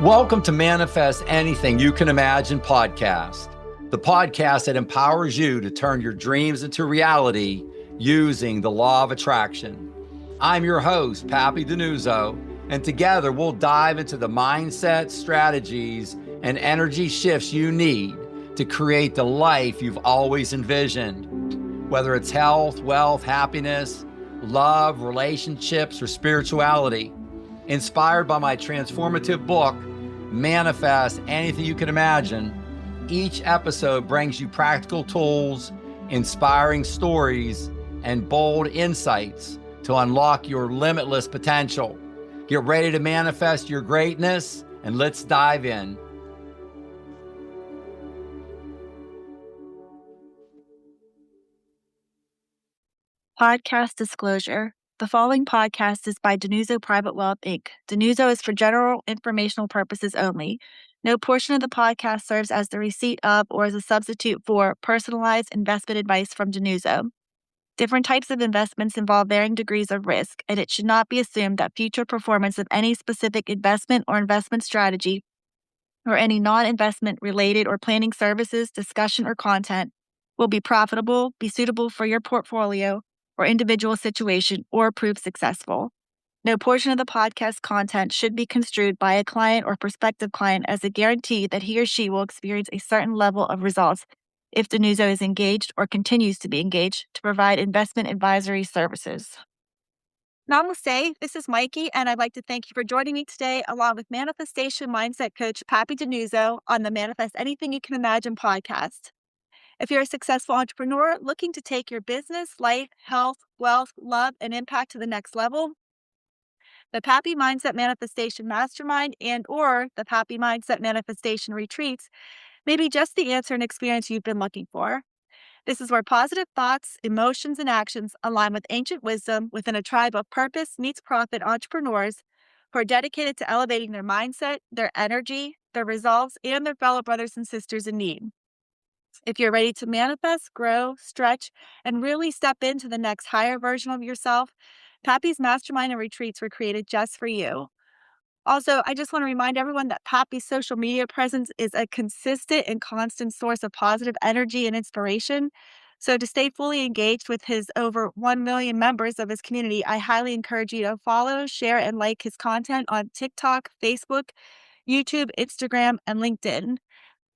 Welcome to Manifest Anything You Can Imagine podcast, the podcast that empowers you to turn your dreams into reality using the law of attraction. I'm your host, Papi DiNuzzo, and together we'll dive into the mindset, strategies, and energy shifts you need to create the life you've always envisioned. Whether it's health, wealth, happiness, love, relationships, or spirituality. Inspired by my transformative book, Manifest Anything You Can Imagine, each episode brings you practical tools, inspiring stories, and bold insights to unlock your limitless potential. Get ready to manifest your greatness, and let's dive in. Podcast disclosure. The following podcast is by DiNuzzo Private Wealth, Inc. DiNuzzo is for general informational purposes only. No portion of the podcast serves as the receipt of or as a substitute for personalized investment advice from DiNuzzo. Different types of investments involve varying degrees of risk, and it should not be assumed that future performance of any specific investment or investment strategy or any non-investment related or planning services, discussion, or content will be profitable, be suitable for your portfolio or individual situation, or prove successful. No portion of the podcast content should be construed by a client or prospective client as a guarantee that he or she will experience a certain level of results if DiNuzzo is engaged or continues to be engaged to provide investment advisory services. Namaste, this is Mikey, and I'd like to thank you for joining me today along with manifestation mindset coach Papi DiNuzzo on the Manifest Anything You Can Imagine podcast. If you're a successful entrepreneur looking to take your business, life, health, wealth, love, and impact to the next level, the Papi Mindset Manifestation Mastermind and/or the Papi Mindset Manifestation Retreats may be just the answer and experience you've been looking for. This is where positive thoughts, emotions, and actions align with ancient wisdom within a tribe of purpose meets profit entrepreneurs who are dedicated to elevating their mindset, their energy, their resolves, and their fellow brothers and sisters in need. If you're ready to manifest, grow, stretch, and really step into the next higher version of yourself, Papi's Mastermind and Retreats were created just for you. Also, I just want to remind everyone that Papi's social media presence is a consistent and constant source of positive energy and inspiration. So to stay fully engaged with his over 1 million members of his community, I highly encourage you to follow, share, and like his content on TikTok, Facebook, YouTube, Instagram, and LinkedIn.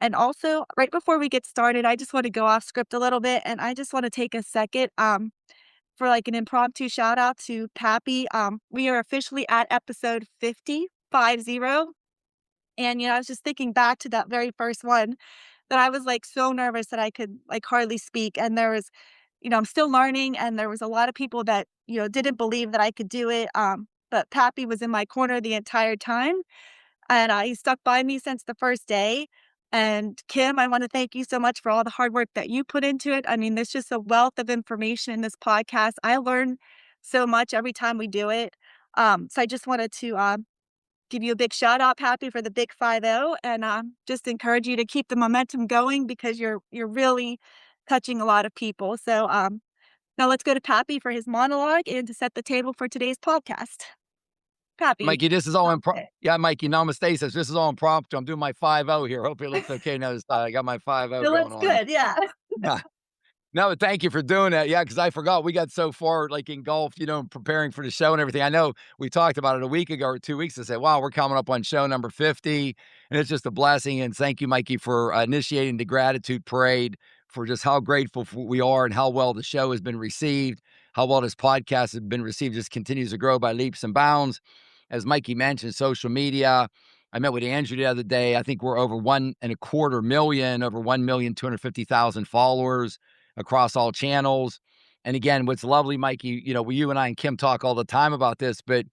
And also, right before we get started, I just want to go off script a little bit, and I just want to take a second for like an impromptu shout out to Papi. We are officially at episode 50. And, I was just thinking back to that very first one that I was like so nervous that I could like hardly speak. And there was, I'm still learning, and there was a lot of people that, didn't believe that I could do it. But Papi was in my corner the entire time, and he stuck by me since the first day. And Kim, I want to thank you so much for all the hard work that you put into it. I mean, there's just a wealth of information in this podcast. I learn so much every time we do it. So I just wanted to give you a big shout out, Papi, for the big 5-0, and just encourage you to keep the momentum going because you're really touching a lot of people. So now let's go to Papi for his monologue and to set the table for today's podcast. Papi. Mikey, this is all impromptu. Yeah, Mikey, namaste says this is all impromptu. I'm doing my 5-0 here. Hope it looks okay now. I got my 5-0 It going looks on. good, yeah. No, thank you for doing that. Yeah, because I forgot we got so far like engulfed, preparing for the show and everything. I know we talked about it a week ago or 2 weeks to say, wow, we're coming up on show number 50. And it's just a blessing. And thank you, Mikey, for initiating the gratitude parade, for just how grateful we are and how well the show has been received, how well this podcast has been received, just continues to grow by leaps and bounds. As Mikey mentioned, social media. I met with Andrew the other day. I think we're over 1.25 million, over 1,250,000 followers across all channels. And again, what's lovely, Mikey, you and I and Kim talk all the time about this, but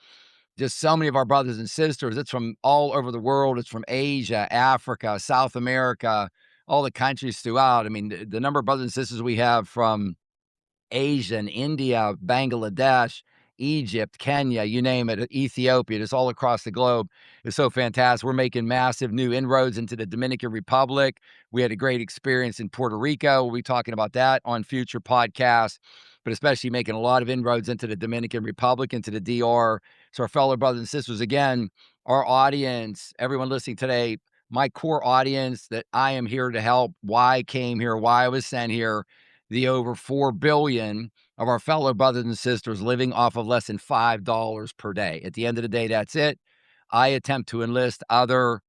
just so many of our brothers and sisters, it's from all over the world. It's from Asia, Africa, South America, all the countries throughout. I mean, the number of brothers and sisters we have from Asia and India, Bangladesh, Egypt, Kenya, you name it, Ethiopia, just all across the globe. It's so fantastic. We're making massive new inroads into the Dominican Republic. We had a great experience in Puerto Rico. We'll be talking about that on future podcasts. but especially making a lot of inroads into the Dominican Republic, into the DR. So our fellow brothers and sisters, again, our audience, everyone listening today, my core audience that I am here to help, why I came here, why I was sent here, the over 4 billion of our fellow brothers and sisters living off of less than $5 per day. At the end of the day, that's it. I attempt to enlist other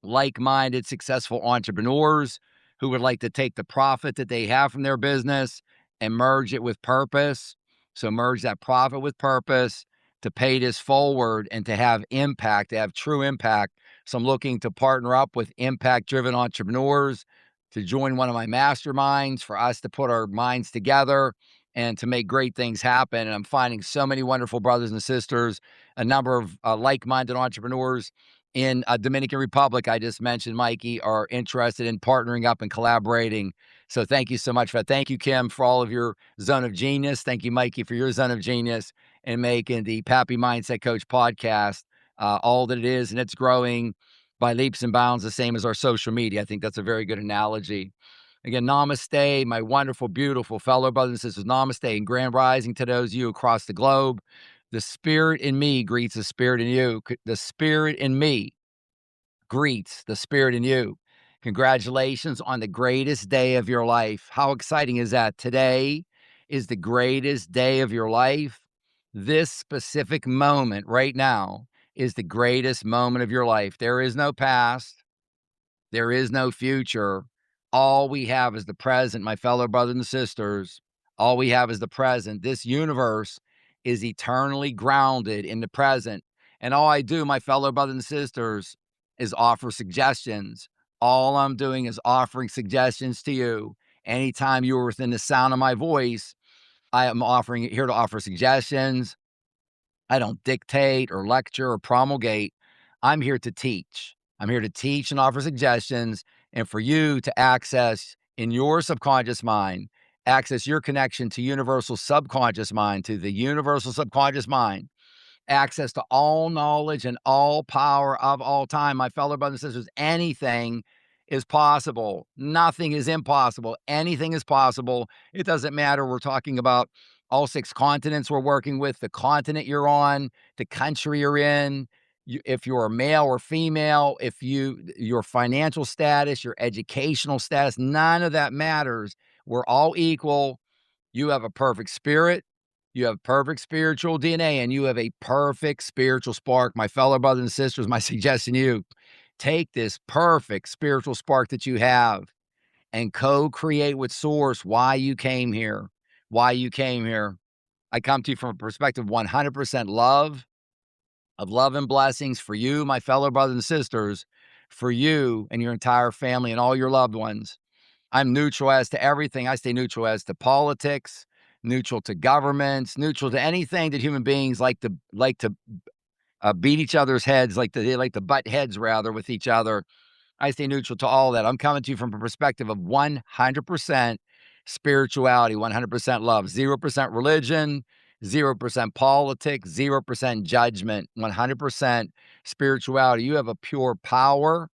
like-minded, successful entrepreneurs who would like to take the profit that they have from their business and merge it with purpose. So merge that profit with purpose to pay this forward and to have impact, to have true impact. So I'm looking to partner up with impact-driven entrepreneurs to join one of my masterminds for us to put our minds together and to make great things happen. And I'm finding so many wonderful brothers and sisters, a number of like-minded entrepreneurs in Dominican Republic, I just mentioned, Mikey, are interested in partnering up and collaborating. So thank you so much for that. Thank you, Kim, for all of your zone of genius. Thank you, Mikey, for your zone of genius in making the Papi Mindset Coach podcast all that it is. And it's growing by leaps and bounds, the same as our social media. I think that's a very good analogy. Again, namaste, my wonderful, beautiful fellow brothers and sisters. Namaste and grand rising to those of you across the globe. The spirit in me greets the spirit in you. The spirit in me greets the spirit in you. Congratulations on the greatest day of your life. How exciting is that? Today is the greatest day of your life. This specific moment right now is the greatest moment of your life. There is no past. There is no future. All we have is the present, my fellow brothers and sisters. All we have is the present. This universe is eternally grounded in the present. And all I do, my fellow brothers and sisters, is offer suggestions. All I'm doing is offering suggestions to you. Anytime you are within the sound of my voice, I am offering here to offer suggestions. I don't dictate or lecture or promulgate. I'm here to teach. I'm here to teach and offer suggestions, and for you to access in your subconscious mind, access your connection to universal subconscious mind, to the universal subconscious mind, access to all knowledge and all power of all time. My fellow brothers and sisters, anything is possible. Nothing is impossible. Anything is possible. It doesn't matter. We're talking about all 6 continents we're working with, the continent you're on, the country you're in, if you're a male or female, your financial status, your educational status, none of that matters. We're all equal. You have a perfect spirit. You have perfect spiritual DNA, and you have a perfect spiritual spark. My fellow brothers and sisters, my suggestion to you, take this perfect spiritual spark that you have and co-create with Source why you came here. Why you came here. I come to you from a perspective of 100% love, of love and blessings for you, my fellow brothers and sisters, for you and your entire family and all your loved ones. I'm neutral as to everything. I stay neutral as to politics, neutral to governments, neutral to anything that human beings like to beat each other's heads, they like to butt heads rather with each other. I stay neutral to all that. I'm coming to you from a perspective of 100% spirituality, 100% love, 0% religion, 0% politics, 0% judgment, 100% spirituality. You have a pure power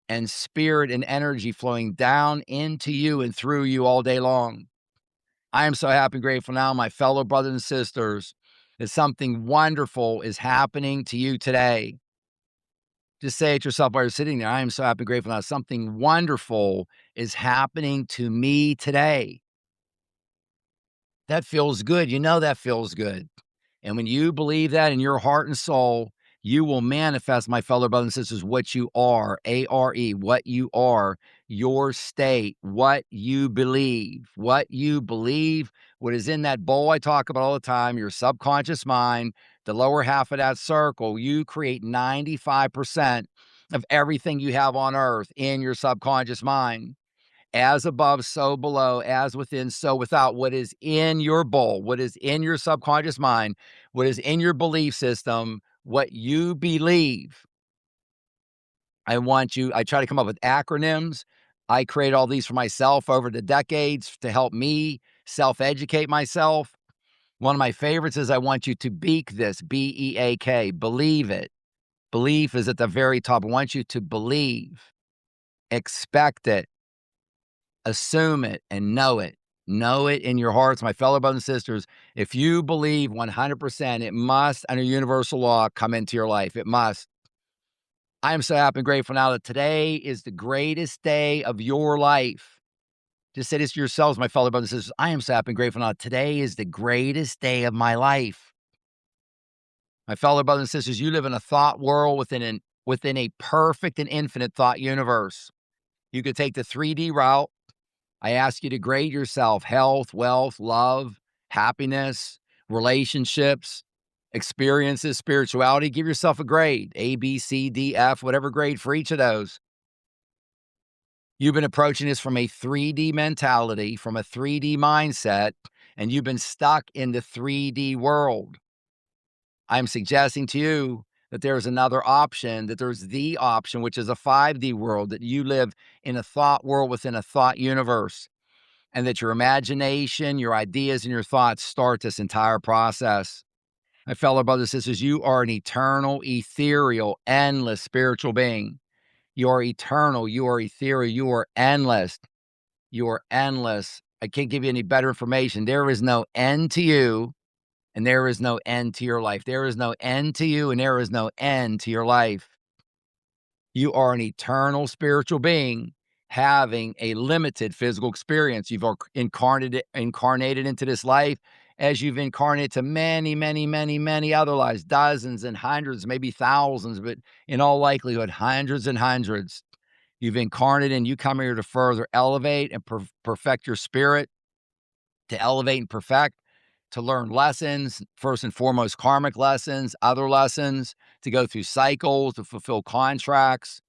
and spirit and energy flowing down into you and through you all day long. I am so happy and grateful now, my fellow brothers and sisters, that something wonderful is happening to you today. Just say it yourself while you're sitting there. I am so happy and grateful now. Something wonderful is happening to me today. That feels good. You know that feels good. And when you believe that in your heart and soul, you will manifest, my fellow brothers and sisters, what you are, A-R-E, what you are, your state, what you believe, what is in that bowl I talk about all the time, your subconscious mind, the lower half of that circle. You create 95% of everything you have on earth in your subconscious mind. As above, so below, as within, so without. What is in your bowl, what is in your subconscious mind, what is in your belief system, what you believe. I try to come up with acronyms. I create all these for myself over the decades to help me self-educate myself. One of my favorites is I want you to beak this, B-E-A-K, believe it. Belief is at the very top. I want you to believe, expect it, assume it, and know it. Know it in your hearts, my fellow brothers and sisters. If you believe 100%, it must, under universal law, come into your life. It must. I am so happy and grateful now that today is the greatest day of your life. Just say this to yourselves, my fellow brothers and sisters. I am so happy and grateful now. Today is the greatest day of my life. My fellow brothers and sisters, you live in a thought world within a perfect and infinite thought universe. You could take the 3D route. I ask you to grade yourself: health, wealth, love, happiness, relationships, experiences, spirituality. Give yourself a grade: A, B, C, D, F, whatever grade for each of those. You've been approaching this from a 3D mentality, from a 3D mindset, and you've been stuck in the 3D world. I'm suggesting to you that there's another option, that there's the option, which is a 5D world, that you live in a thought world within a thought universe, and that your imagination, your ideas, and your thoughts start this entire process. My fellow brothers and sisters, you are an eternal, ethereal, endless spiritual being. You are eternal. You are ethereal. You are endless. You are endless. I can't give you any better information. There is no end to you, and there is no end to your life. There is no end to you, and there is no end to your life. You are an eternal spiritual being having a limited physical experience. You've incarnated into this life as you've incarnated to many, many, many, many other lives, dozens and hundreds, maybe thousands, but in all likelihood, hundreds and hundreds. You've incarnated, and you come here to further elevate and perfect your spirit, to elevate and perfect, to learn lessons, first and foremost, karmic lessons, other lessons, to go through cycles, to fulfill contracts,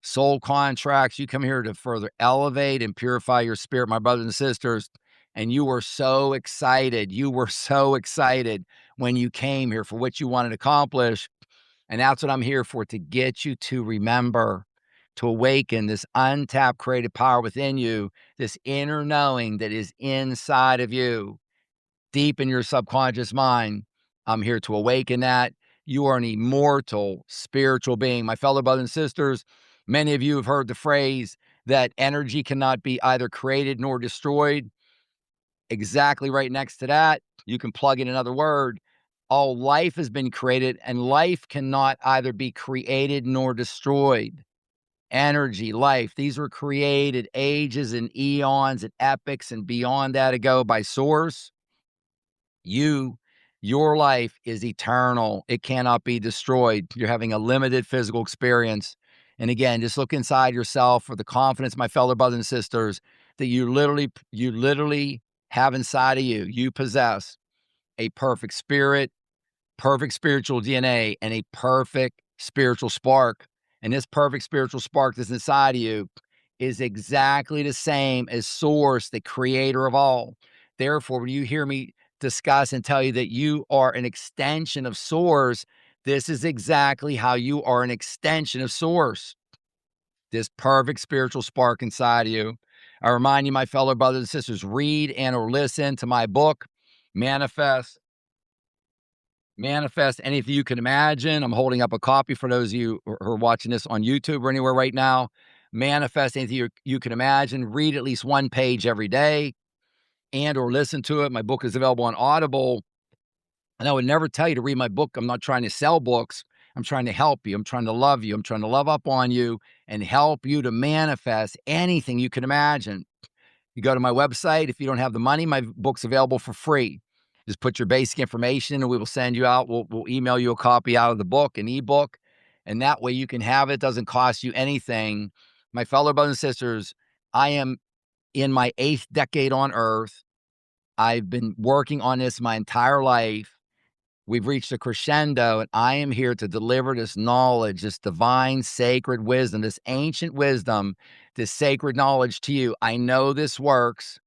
soul contracts. You come here to further elevate and purify your spirit, my brothers and sisters. And you were so excited. You were so excited when you came here for what you wanted to accomplish. And that's what I'm here for, to get you to remember, to awaken this untapped creative power within you, this inner knowing that is inside of you, deep in your subconscious mind. I'm here to awaken that. You are an immortal spiritual being. My fellow brothers and sisters, many of you have heard the phrase that energy cannot be either created nor destroyed. Exactly right next to that, you can plug in another word. All life has been created, and life cannot either be created nor destroyed. Energy, life, these were created ages and eons and epochs and beyond that ago by Source. Your life is eternal. It cannot be destroyed. You're having a limited physical experience. And again, just look inside yourself for the confidence, my fellow brothers and sisters, that you literally have inside of you. You possess a perfect spirit, perfect spiritual DNA, and a perfect spiritual spark. And this perfect spiritual spark that's inside of you is exactly the same as Source, the creator of all. Therefore, when you hear me discuss and tell you that you are an extension of Source, this is exactly how you are an extension of Source. This perfect spiritual spark inside of you. I remind you, my fellow brothers and sisters, read and or listen to my book, Manifest. Manifest anything you can imagine. I'm holding up a copy for those of you who are watching this on YouTube or anywhere right now. Manifest anything you can imagine. Read at least one page every day and or listen to it. My book is available on Audible. And I would never tell you to read my book. I'm not trying to sell books. I'm trying to help you. I'm trying to love you. I'm trying to love up on you and help you to manifest anything you can imagine. You go to my website. If you don't have the money, my book's available for free. Just put your basic information and we will send you out. We'll email you a copy out of the book, an ebook. And that way you can have it. It doesn't cost you anything. My fellow brothers and sisters, I am in my 8th decade on earth. I've been working on this my entire life. We've reached a crescendo, and I am here to deliver this knowledge, this divine, sacred wisdom, this ancient wisdom, this sacred knowledge to you. I know this works.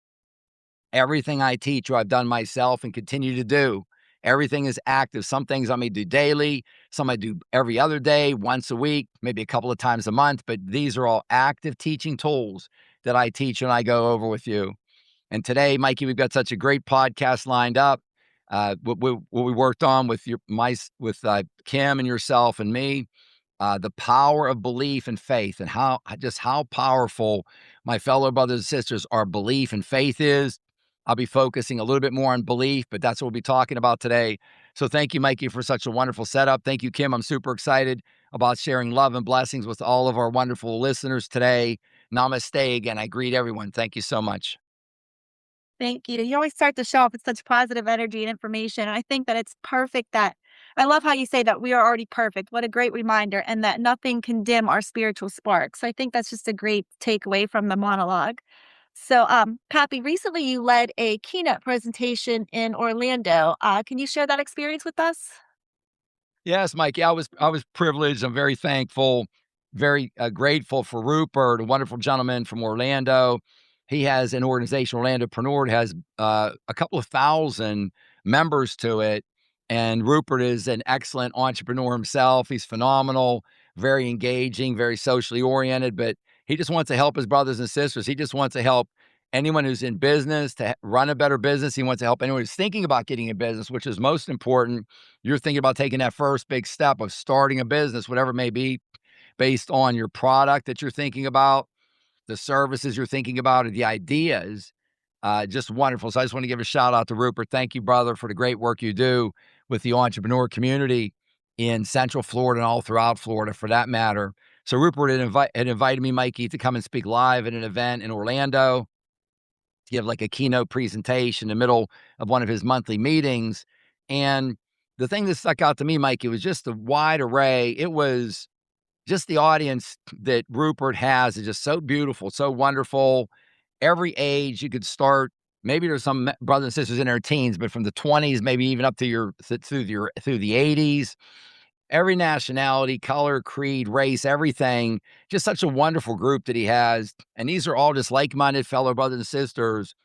Everything I teach you, I've done myself and continue to do. Everything is active. Some things I may do daily, some I do every other day, once a week, maybe a couple of times a month, but these are all active teaching tools that I teach and I go over with you. And today, Mikey, we've got such a great podcast lined up. What we worked on with Kim and yourself and me, the power of belief and faith, and how powerful, my fellow brothers and sisters, our belief and faith is. I'll be focusing a little bit more on belief, but that's what we'll be talking about today. So thank you, Mikey, for such a wonderful setup. Thank you, Kim. I'm super excited about sharing love and blessings with all of our wonderful listeners today. Namaste again. I greet everyone. Thank you so much. Thank you. You always start the show off with such positive energy and information. I think that it's perfect that I love how you say that we are already perfect. What a great reminder, and that nothing can dim our spiritual spark. So I think that's just a great takeaway from the monologue. So, Pappy, recently you led a keynote presentation in Orlando. Can you share that experience with us? Yes, Mikey, I was privileged. I'm very thankful, very grateful for Rupert, a wonderful gentleman from Orlando. He has an organization, Orlandopreneur. It has a couple of thousand members to it, and Rupert is an excellent entrepreneur himself. He's phenomenal, very engaging, very socially oriented. But he just wants to help his brothers and sisters. He just wants to help anyone who's in business to run a better business. He wants to help anyone who's thinking about getting a business, which is most important. You're thinking about taking that first big step of starting a business, whatever it may be, based on your product that you're thinking about, the services you're thinking about, or the ideas. Just wonderful. So I just want to give a shout out to Rupert. Thank you, brother, for the great work you do with the entrepreneur community in Central Florida and all throughout Florida, for that matter. So Rupert had invited me, Mikey, to come and speak live at an event in Orlando, to give like a keynote presentation in the middle of one of his monthly meetings. And the thing that stuck out to me, Mike, it was just a wide array. It was just the audience that Rupert has is just so beautiful, so wonderful. Every age you could start. Maybe there's some brothers and sisters in their teens, but from the 20s, maybe even up to through the 80s. Every nationality, color, creed, race, everything. Just such a wonderful group that he has. And these are all just like-minded fellow brothers and sisters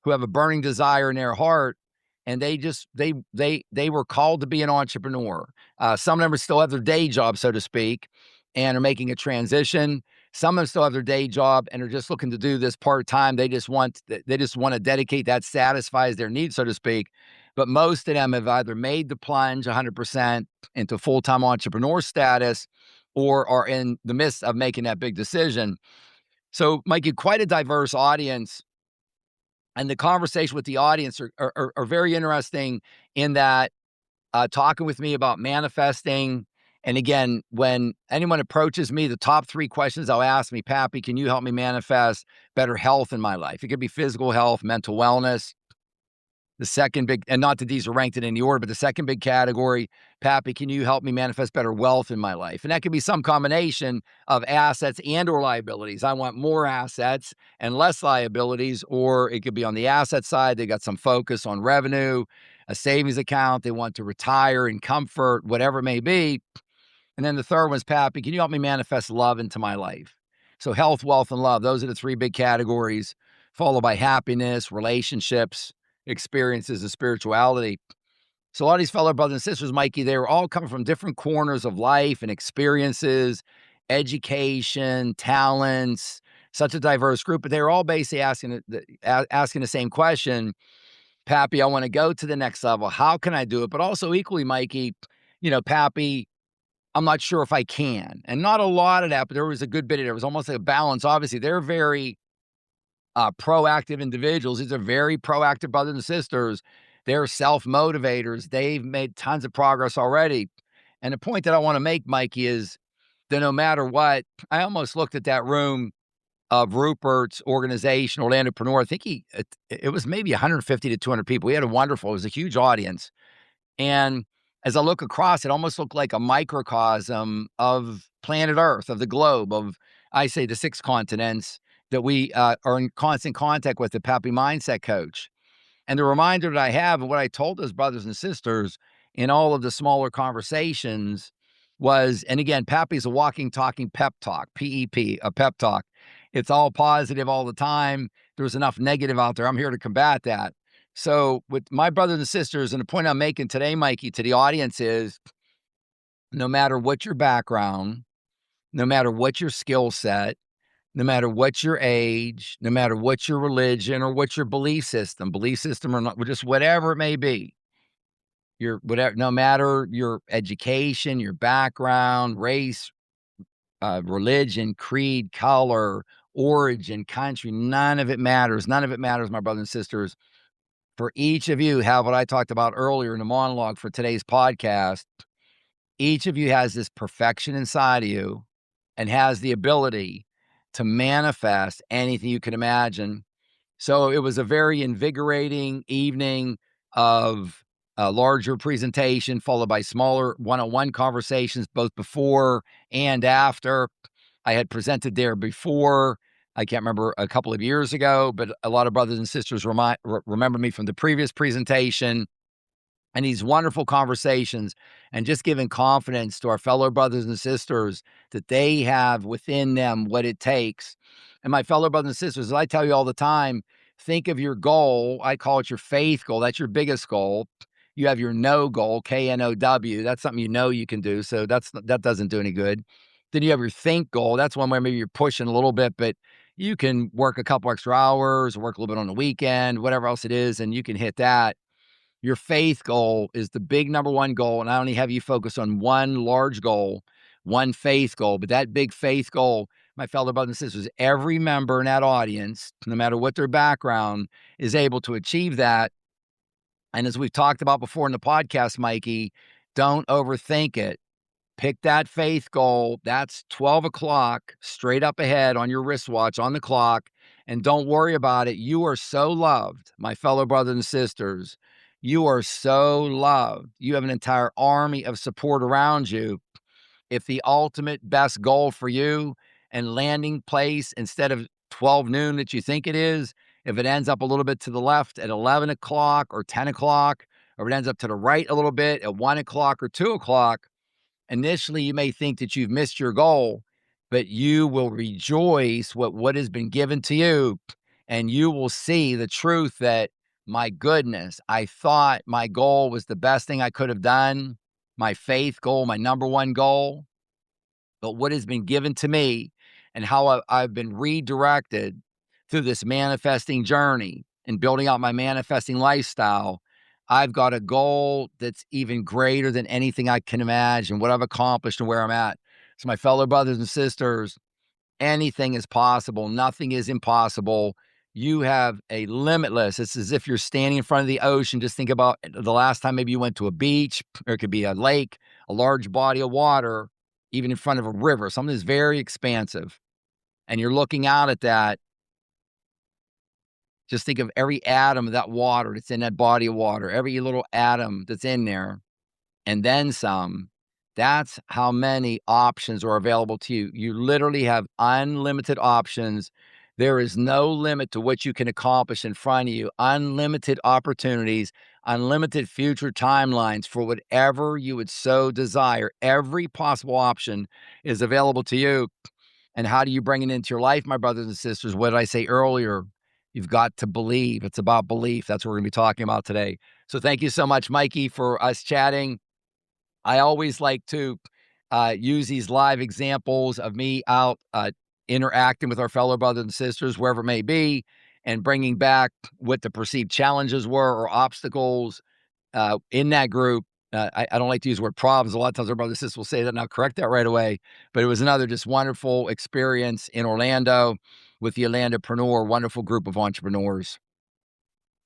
who have a burning desire in their heart, and they were called to be an entrepreneur. Some of them still have their day job, so to speak, and are making a transition. Some of them still have their day job and are just looking to do this part time. They just want to dedicate that, satisfies their needs, so to speak. But most of them have either made the plunge 100% into full time entrepreneur status, or are in the midst of making that big decision. So, Mikey, quite a diverse audience, and the conversation with the audience are very interesting in that, talking with me about manifesting. And again, when anyone approaches me, the top three questions they'll ask me, Pappy, can you help me manifest better health in my life? It could be physical health, mental wellness. The second big, and not that these are ranked in any order, but the second big category, Pappy, can you help me manifest better wealth in my life? And that could be some combination of assets and or liabilities. I want more assets and less liabilities, or it could be on the asset side. They got some focus on revenue, a savings account. They want to retire in comfort, whatever it may be. And then the third one is, Pappy, can you help me manifest love into my life? So health, wealth, and love, those are the three big categories, followed by happiness, relationships, experiences, and spirituality. So a lot of these fellow brothers and sisters, Mikey, they were all coming from different corners of life and experiences, education, talents, such a diverse group, but they were all basically asking the same question, Pappy, I want to go to the next level. How can I do it? But also equally, Mikey, Pappy, I'm not sure if I can. And not a lot of that, but there was a good bit of it. It was almost like a balance. Obviously, they're very proactive individuals. These are very proactive brothers and sisters. They're self-motivators. They've made tons of progress already. And the point that I want to make, Mikey, is that no matter what, I almost looked at that room of Rupert's organization, Orlandopreneur. I think it was maybe 150 to 200 people. He had it was a huge audience. And as I look across, it almost looked like a microcosm of planet Earth, of the globe, of, I say, the six continents that we are in constant contact with, the Papi Mindset Coach. And the reminder that I have of what I told those brothers and sisters in all of the smaller conversations was, and again, Pappy's a walking, talking pep talk, PEP, a pep talk. It's all positive all the time. There's enough negative out there. I'm here to combat that. So with my brothers and sisters, and the point I'm making today, Mikey, to the audience is, no matter what your background, no matter what your skill set, no matter what your age, no matter what your religion or what your belief system or not, just whatever it may be, your whatever, no matter your education, your background, race, religion, creed, color, origin, country, none of it matters. None of it matters, my brothers and sisters. for each of you have what I talked about earlier in the monologue for today's podcast. Each of you has this perfection inside of you and has the ability to manifest anything you can imagine. So it was a very invigorating evening of a larger presentation, followed by smaller one-on-one conversations, both before and after. I had presented there before. I can't remember, a couple of years ago, but a lot of brothers and sisters remember me from the previous presentation, and these wonderful conversations, and just giving confidence to our fellow brothers and sisters that they have within them what it takes. And my fellow brothers and sisters, as I tell you all the time, think of your goal. I call it your faith goal. That's your biggest goal. You have your no goal, KNOW. That's something you know you can do. So that doesn't do any good. Then you have your think goal. That's one where maybe you're pushing a little bit, but you can work a couple extra hours, work a little bit on the weekend, whatever else it is, and you can hit that. Your faith goal is the big number one goal, and I only have you focus on one large goal, one faith goal. But that big faith goal, my fellow brothers and sisters, every member in that audience, no matter what their background, is able to achieve that. And as we've talked about before in the podcast, Mikey, don't overthink it. Pick that faith goal. That's 12 o'clock straight up ahead on your wristwatch on the clock. And don't worry about it. You are so loved, my fellow brothers and sisters. You are so loved. You have an entire army of support around you. If the ultimate best goal for you and landing place instead of 12 noon that you think it is, if it ends up a little bit to the left at 11 o'clock or 10 o'clock, or it ends up to the right a little bit at 1 o'clock or 2 o'clock, initially, you may think that you've missed your goal, but you will rejoice what has been given to you, and you will see the truth that, my goodness, I thought my goal was the best thing I could have done, my faith goal, my number one goal, but what has been given to me and how I've been redirected through this manifesting journey and building out my manifesting lifestyle. I've got a goal that's even greater than anything I can imagine, what I've accomplished and where I'm at. So, my fellow brothers and sisters, anything is possible. Nothing is impossible. You have a limitless, it's as if you're standing in front of the ocean. Just think about the last time maybe you went to a beach, or it could be a lake, a large body of water, even in front of a river, something that's very expansive. And you're looking out at that. Just think of every atom of that water that's in that body of water, every little atom that's in there, and then some. That's how many options are available to you. You literally have unlimited options. There is no limit to what you can accomplish in front of you. Unlimited opportunities, unlimited future timelines for whatever you would so desire. Every possible option is available to you. And how do you bring it into your life, my brothers and sisters? What did I say earlier? You've got to believe. It's about belief. That's what we're going to be talking about today. So thank you so much, Mikey, for us chatting. I always like to use these live examples of me out interacting with our fellow brothers and sisters, wherever it may be, and bringing back what the perceived challenges were or obstacles in that group. I don't like to use the word problems. A lot of times our brothers and sisters will say that, and I'll correct that right away. But it was another just wonderful experience in Orlando with the Orlandopreneur, wonderful group of entrepreneurs.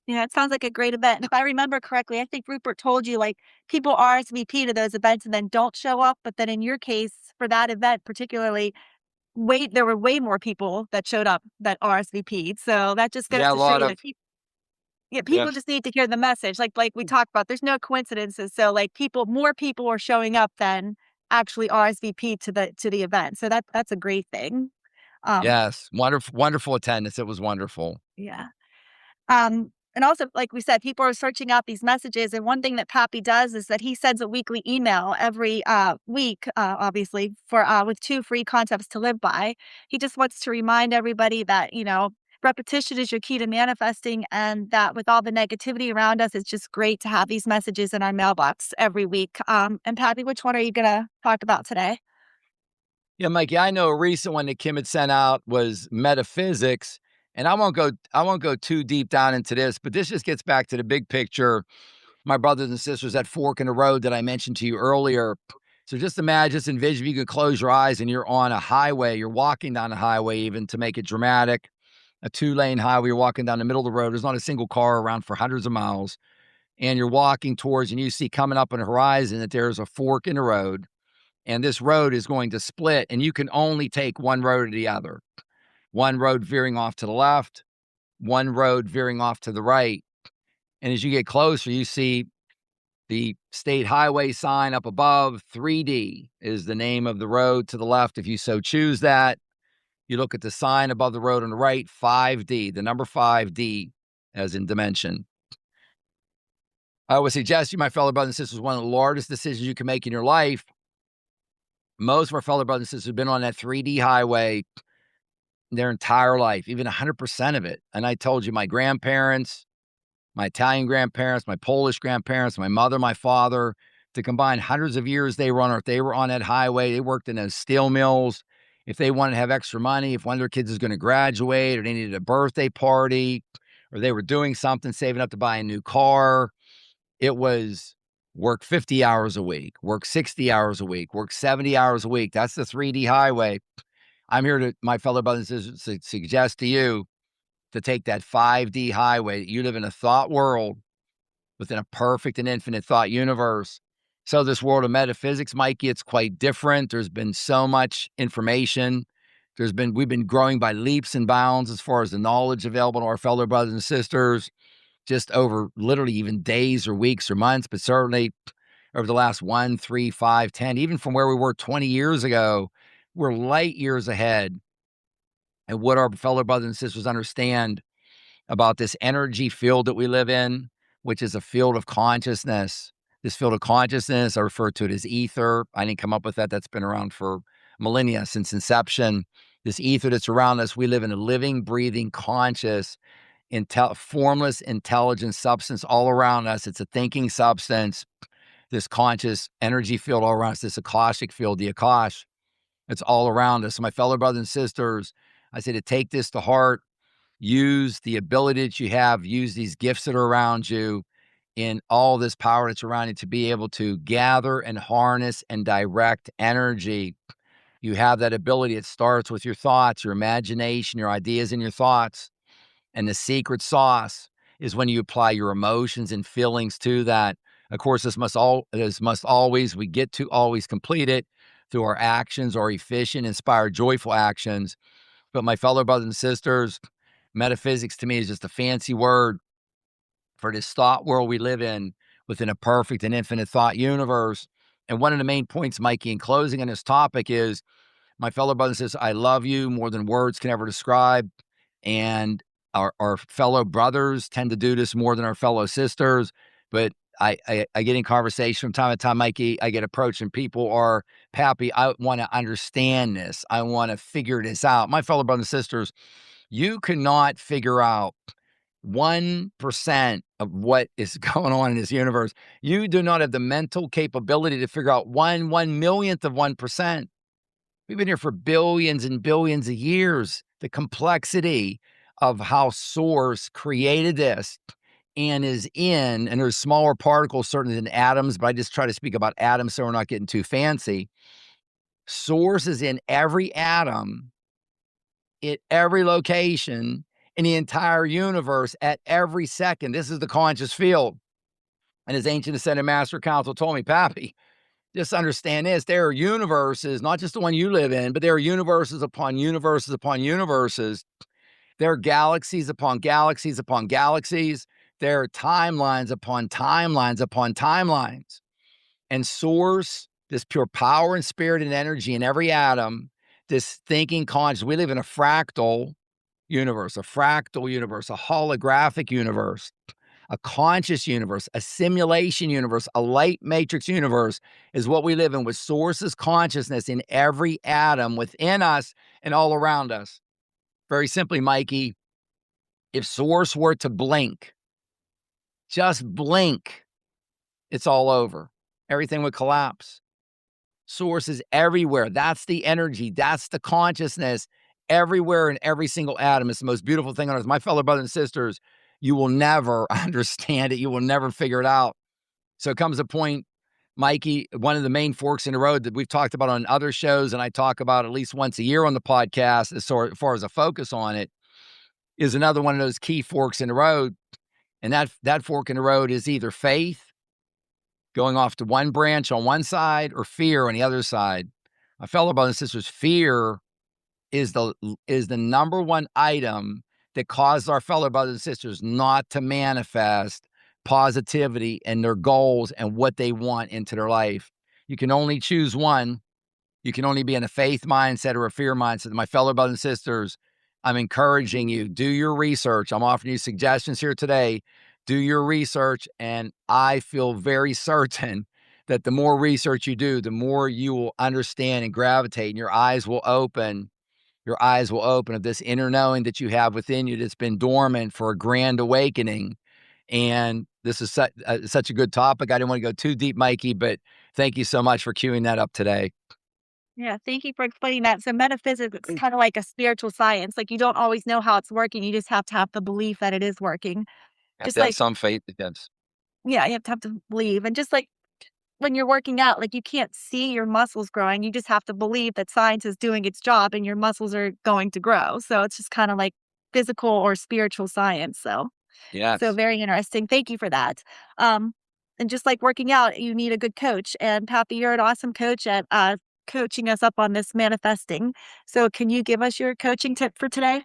Yeah, it sounds like a great event. If I remember correctly, I think Rupert told you like people RSVP to those events and then don't show up. But then in your case, for that event particularly, there were way more people that showed up that RSVP'd. So that just goes Yeah, a to show lot you of, that yeah, yeah. people just need to hear the message. Like we talked about, there's no coincidences. So like more people are showing up than actually RSVP to the event. So that's a great thing. Um, Yes, wonderful, wonderful attendance. It was wonderful. yeah. And also, like we said, people are searching out these messages. And one thing that Pappy does is that he sends a weekly email every week, obviously, for with 2 free concepts to live by. He just wants to remind everybody that, repetition is your key to manifesting, and that with all the negativity around us, it's just great to have these messages in our mailbox every week. And Pappy, which one are you going to talk about today? Yeah, Mikey, I know a recent one that Kim had sent out was metaphysics, and I won't go too deep down into this, but this just gets back to the big picture. My brothers and sisters, that fork in the road that I mentioned to you earlier. So just imagine, just envision, you could close your eyes and you're on a highway, you're walking down a highway, even to make it dramatic. a 2-lane highway. You're walking down the middle of the road. There's not a single car around for hundreds of miles. And you're walking towards, and you see coming up on the horizon that there's a fork in the road. And this road is going to split, and you can only take one road or the other. One road veering off to the left, one road veering off to the right. And as you get closer, you see the state highway sign up above. 3D is the name of the road to the left, if you so choose that. You look at the sign above the road on the right, 5D, the number 5D as in dimension. I would suggest you, my fellow brothers and sisters, one of the largest decisions you can make in your life. Most of our fellow brothers and sisters have been on that 3D highway their entire life, even 100% of it. And I told you, my grandparents, my Italian grandparents, my Polish grandparents, my mother, my father, to combine hundreds of years they were on Earth. They were on that highway. They worked in those steel mills. If they wanted to have extra money, if one of their kids was going to graduate or they needed a birthday party or they were doing something, saving up to buy a new car, it was work 50 hours a week, work 60 hours a week, work 70 hours a week. That's the 3D highway. I'm here to, my fellow brothers and sisters, to suggest to you to take that 5D highway. You live in a thought world within a perfect and infinite thought universe. So this world of metaphysics, Mikey, it's quite different. There's been so much information. We've been growing by leaps and bounds as far as the knowledge available to our fellow brothers and sisters, just over literally even days or weeks or months, but certainly over the last 1, 3, 5, 10, even from where we were 20 years ago, we're light years ahead. And what our fellow brothers and sisters understand about this energy field that we live in, which is a field of consciousness. This field of consciousness, I refer to it as ether. I didn't come up with that. That's been around for millennia, since inception. This ether that's around us, we live in a living, breathing, conscious, formless, intelligent substance all around us. It's a thinking substance, this conscious energy field all around us, this Akashic field, the Akash. It's all around us. So my fellow brothers and sisters, I say to take this to heart, use the ability that you have, use these gifts that are around you, in all this power that's around you to be able to gather and harness and direct energy. You have that ability. It starts with your thoughts, your imagination, your ideas and your thoughts. And the secret sauce is when you apply your emotions and feelings to that. Of course, this must always, we get to always complete it through our actions, our efficient, inspired, joyful actions. But my fellow brothers and sisters, metaphysics to me is just a fancy word for this thought world we live in within a perfect and infinite thought universe. And one of the main points, Mikey, in closing on this topic is, my fellow brothers and sisters, I love you more than words can ever describe. And our fellow brothers tend to do this more than our fellow sisters. But I get in conversation from time to time, Mikey, I get approached and people are, Papi, I want to understand this. I want to figure this out. My fellow brothers and sisters, you cannot figure out 1% of what is going on in this universe. You do not have the mental capability to figure out 1/1,000,000th of 1%. We've been here for billions and billions of years. The complexity of how Source created this and and there's smaller particles certainly than atoms, but I just try to speak about atoms so we're not getting too fancy. Source is in every atom, at every location, in the entire universe, at every second. This is the conscious field. And as ancient ascended master council told me, Papi, just understand this. There are universes, not just the one you live in, but there are universes upon universes upon universes. There are galaxies upon galaxies upon galaxies. There are timelines upon timelines upon timelines. And Source, this pure power and spirit and energy in every atom, this thinking conscious, we live in a fractal universe, a holographic universe, a conscious universe, a simulation universe, a light matrix universe is what we live in, with Source's consciousness in every atom within us and all around us. Very simply, Mikey, if Source were to blink, just blink, it's all over. Everything would collapse. Source is everywhere. That's the energy. That's the consciousness everywhere in every single atom. It's the most beautiful thing on earth. My fellow brothers and sisters, you will never understand it. You will never figure it out. So it comes a point, Mikey, one of the main forks in the road that we've talked about on other shows, and I talk about at least once a year on the podcast as far as a focus on it, is another one of those key forks in the road. And that fork in the road is either faith, going off to one branch on one side, or fear on the other side. My fellow brothers and sisters, fear is the number one item that causes our fellow brothers and sisters not to manifest positivity and their goals and what they want into their life. You can only choose one. You can only be in a faith mindset or a fear mindset. My fellow brothers and sisters, I'm encouraging you, do your research. I'm offering you suggestions here today. Do your research, and I feel very certain that the more research you do, the more you will understand and gravitate, and your eyes will open. Your eyes will open of this inner knowing that you have within you that's been dormant for a grand awakening. And this is such a good topic. I didn't want to go too deep, Mikey, but thank you so much for queuing that up today. Yeah, thank you for explaining that. So metaphysics is kind of like a spiritual science. Like you don't always know how it's working. You just have to have the belief that it is working. Have Just to have like, some faith. Yes. yeah, you have to believe. And just like when you're working out, like you can't see your muscles growing. You just have to believe that science is doing its job and your muscles are going to grow. So it's just kind of like physical or spiritual science. So Yes. very interesting. Thank you for that. Um, and just like working out, you need a good coach. And Pappy, you're an awesome coach at coaching us up on this manifesting. So can you give us your coaching tip for today?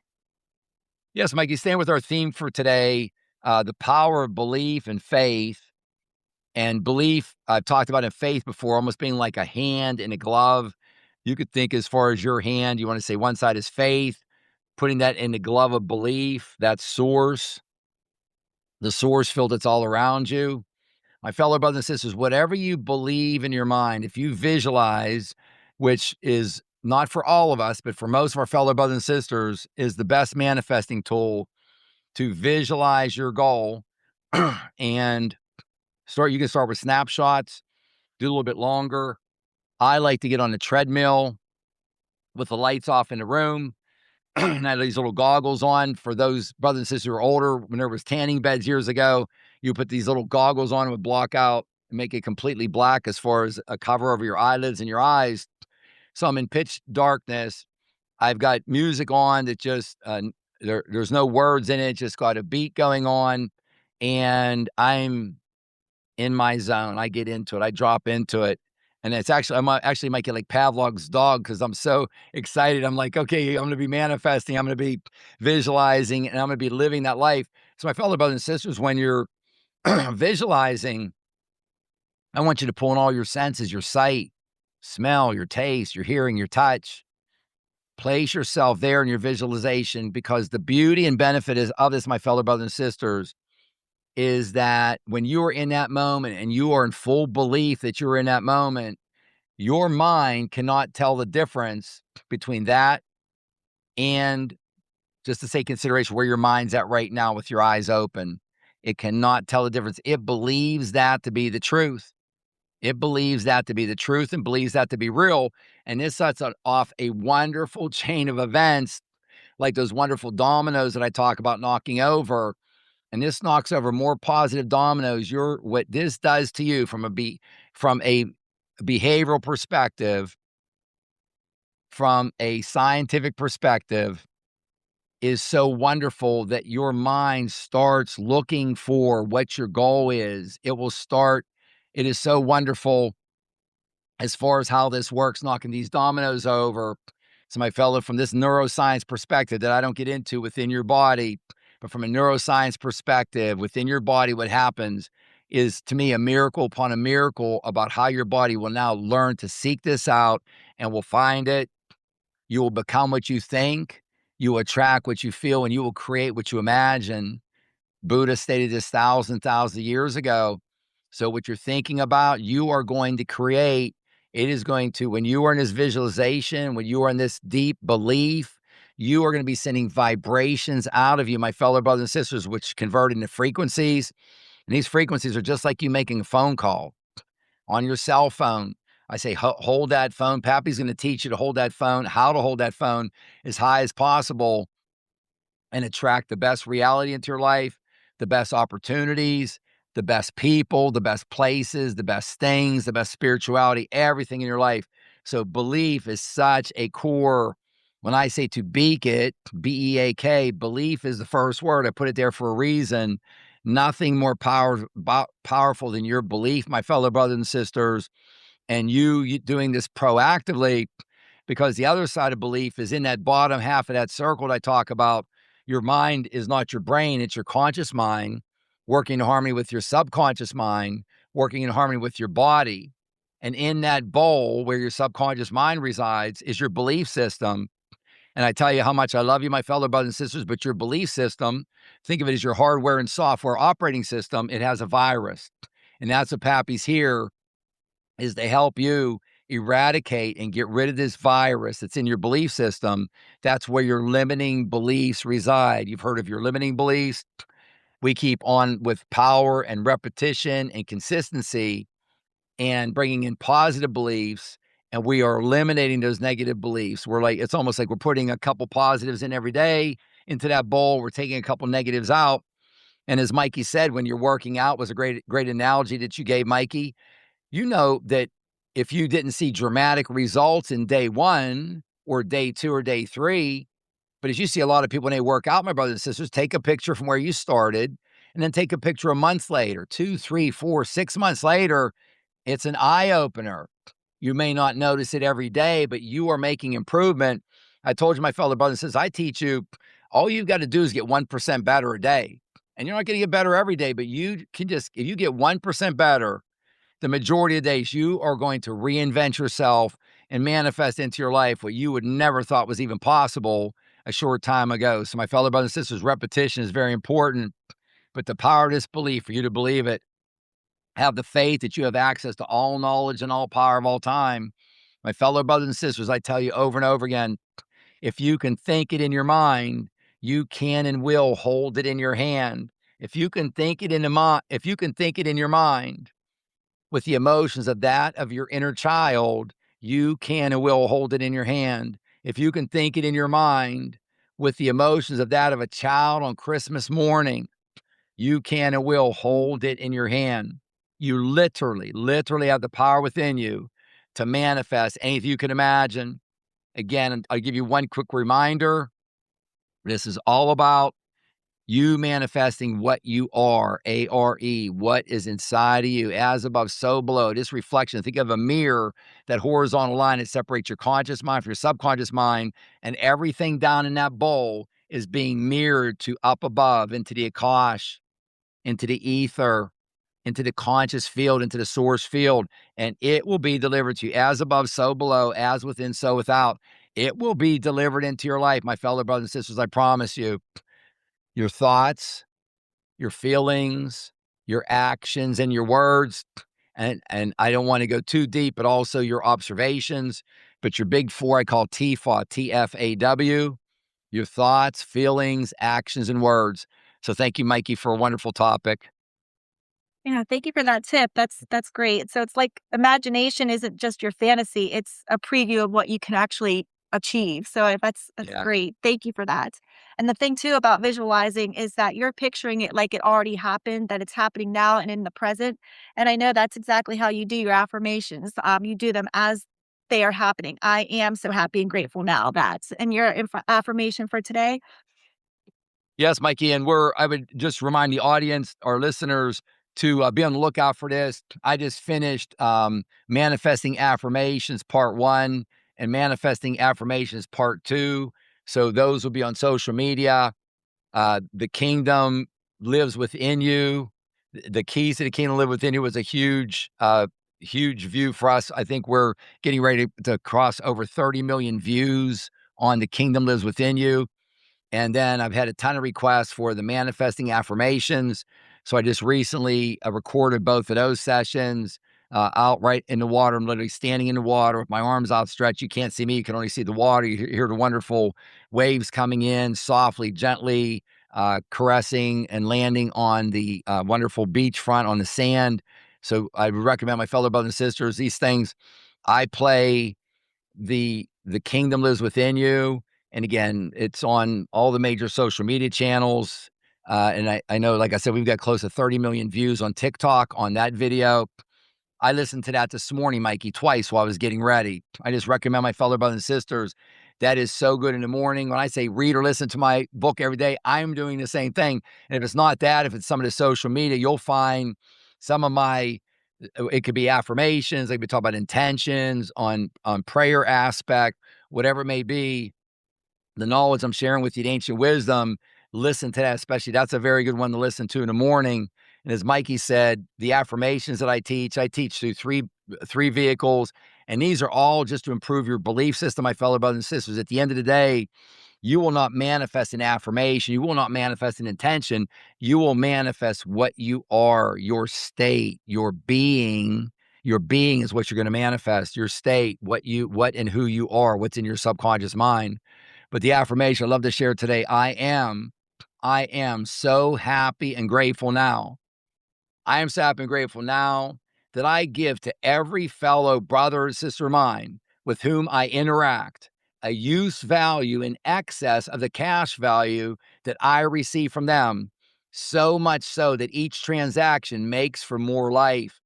Yes, Mikey, staying with our theme for today, the power of belief and faith. And belief, I've talked about in faith before, almost being like a hand in a glove. You could think as far as your hand, you want to say one side is faith, putting that in the glove of belief, that's source, the source field that's all around you. My fellow brothers and sisters, whatever you believe in your mind, if you visualize, which is not for all of us, but for most of our fellow brothers and sisters, is the best manifesting tool to visualize your goal. And you can start with snapshots, do a little bit longer. I like to get on the treadmill with the lights off in the room. And I had these little goggles on for those brothers and sisters who are older. When there was tanning beds years ago, you put these little goggles on, it would block out and make it completely black as far as a cover over your eyelids and your eyes. So I'm in pitch darkness. I've got music on that just there's no words in it, just got a beat going on, and I'm in my zone. I get into it. I drop into it. And it's actually, actually make it like Pavlov's dog because I'm so excited. I'm like, okay, I'm going to be manifesting. I'm going to be visualizing and I'm going to be living that life. So my fellow brothers and sisters, when you're visualizing, I want you to pull in all your senses, your sight, smell, your taste, your hearing, your touch. Place yourself there in your visualization, because the beauty and benefit of this, my fellow brothers and sisters, is that when you are in that moment and you are in full belief that you're in that moment, your mind cannot tell the difference between that and, just to say, consideration where your mind's at right now with your eyes open. It cannot tell the difference. It believes that to be the truth. It believes that to be the truth and believes that to be real. And this sets off a wonderful chain of events, like those wonderful dominoes that I talk about knocking over. And this knocks over more positive dominoes. What this does to you from a behavioral perspective, from a scientific perspective, is so wonderful that your mind starts looking for what your goal is. It is so wonderful as far as how this works, knocking these dominoes over. So, my fellow, from this neuroscience perspective that I don't get into within your body, but from a neuroscience perspective within your body, what happens is, to me, a miracle upon a miracle about how your body will now learn to seek this out and will find it. You will become what you think, you will attract what you feel, and you will create what you imagine. Buddha stated this thousands of years ago. So what you're thinking about, you are going to create. It is going to, when you are in this visualization, when you are in this deep belief, you are going to be sending vibrations out of you, my fellow brothers and sisters, which convert into frequencies. And these frequencies are just like you making a phone call on your cell phone. I say, hold that phone. Pappy's going to teach you to hold that phone, how to hold that phone as high as possible and attract the best reality into your life, the best opportunities, the best people, the best places, the best things, the best spirituality, everything in your life. So belief is such a core When I say to beak it, B-E-A-K, belief is the first word. I put it there for a reason. Nothing more powerful than your belief, my fellow brothers and sisters, and you doing this proactively, because the other side of belief is in that bottom half of that circle that I talk about. Your mind is not your brain, it's your conscious mind working in harmony with your subconscious mind, working in harmony with your body. And in that bowl where your subconscious mind resides is your belief system. And I tell you how much I love you, my fellow brothers and sisters, but your belief system, think of it as your hardware and software operating system. It has a virus. And that's what Pappy's here, is to help you eradicate and get rid of this virus that's in your belief system. That's where your limiting beliefs reside. You've heard of your limiting beliefs. We keep on with power and repetition and consistency and bringing in positive beliefs, and we are eliminating those negative beliefs. We're like, it's almost like we're putting a couple positives in every day into that bowl. We're taking a couple negatives out. And as Mikey said, when you're working out, was a great analogy that you gave, Mikey. You know that if you didn't see dramatic results in day one or day two or day three, but as you see a lot of people when they work out, my brothers and sisters, take a picture from where you started and then take a picture a month later, 2, 3, 4, 6 months later. It's an eye opener. You may not notice it every day, but you are making improvement. I told you, my fellow brothers and sisters, I teach you, all you've got to do is get 1% better a day. And you're not going to get better every day, but you can just, if you get 1% better, the majority of days, you are going to reinvent yourself and manifest into your life what you would never thought was even possible a short time ago. So my fellow brothers and sisters, repetition is very important, but the power of this belief, for you to believe it, have the faith that you have access to all knowledge and all power of all time. My fellow brothers and sisters, I tell you over and over again, if you can think it in your mind, you can and will hold it in your hand. If you can think it in if you can think it in your mind with the emotions of that of your inner child, you can and will hold it in your hand. If you can think it in your mind with the emotions of that of a child on Christmas morning, you can and will hold it in your hand. You literally have the power within you to manifest anything you can imagine. Again, I'll give you one quick reminder. This is all about you manifesting what you are, A-R-E, what is inside of you, as above, so below. This reflection, think of a mirror, that horizontal line that separates your conscious mind from your subconscious mind, and everything down in that bowl is being mirrored to up above, into the Akash, into the ether, into the conscious field, into the source field, and it will be delivered to you as above, so below, as within, so without. It will be delivered into your life, my fellow brothers and sisters, I promise you. Your thoughts, your feelings, your actions, and your words. And I don't want to go too deep, but also your observations. But your big four, I call TFAW, T-F-A-W, your thoughts, feelings, actions, and words. So thank you, Mikey, for a wonderful topic. Yeah, thank you for that tip. That's great. So it's like imagination isn't just your fantasy, it's a preview of what you can actually achieve. So that's Yeah. great. Thank you for that. And the thing too about visualizing is that you're picturing it like it already happened, that it's happening now and in the present. And I know that's exactly how you do your affirmations. You do them as they are happening. I am so happy and grateful now that. And your affirmation for today? Yes, Mikey, and I would just remind the audience, our listeners, to be on the lookout for this. I just finished Manifesting Affirmations Part 1 and Manifesting Affirmations Part 2. So those will be on social media. The kingdom lives within you. The keys to the kingdom live within you was a huge view for us. I think we're getting ready to cross over 30 million views on The Kingdom Lives Within You. And then I've had a ton of requests for the manifesting affirmations. So I just recently recorded both of those sessions out right in the water. I'm literally standing in the water with my arms outstretched. You can't see me. You can only see the water. You hear the wonderful waves coming in softly, gently, caressing and landing on the wonderful beachfront on the sand. So I would recommend, my fellow brothers and sisters, these things. I play the Kingdom Lives Within You. And again, it's on all the major social media channels. And I know, like I said, we've got close to 30 million views on TikTok on that video. I listened to that this morning, Mikey, twice while I was getting ready. I just recommend, my fellow brothers and sisters, That is so good in the morning. When I say read or listen to my book every day, I'm doing the same thing. And if it's not that, if it's some of the social media, you'll find some of my, it could be affirmations, like we talk about intentions on prayer aspect, whatever it may be, the knowledge I'm sharing with you, the ancient wisdom, listen to that, especially that's a very good one to listen to in the morning. And as Mikey said, the affirmations that I teach through three vehicles. And these are all just to improve your belief system, my fellow brothers and sisters. At the end of the day, you will not manifest an affirmation. You will not manifest an intention. You will manifest what you are, your state, your being. Your being is what you're going to manifest. Your state, what and who you are, what's in your subconscious mind. But the affirmation I love to share today, I am so happy and grateful now. I am so happy and grateful now that I give to every fellow brother or sister of mine with whom I interact a use value in excess of the cash value that I receive from them, so much so that each transaction makes for more life.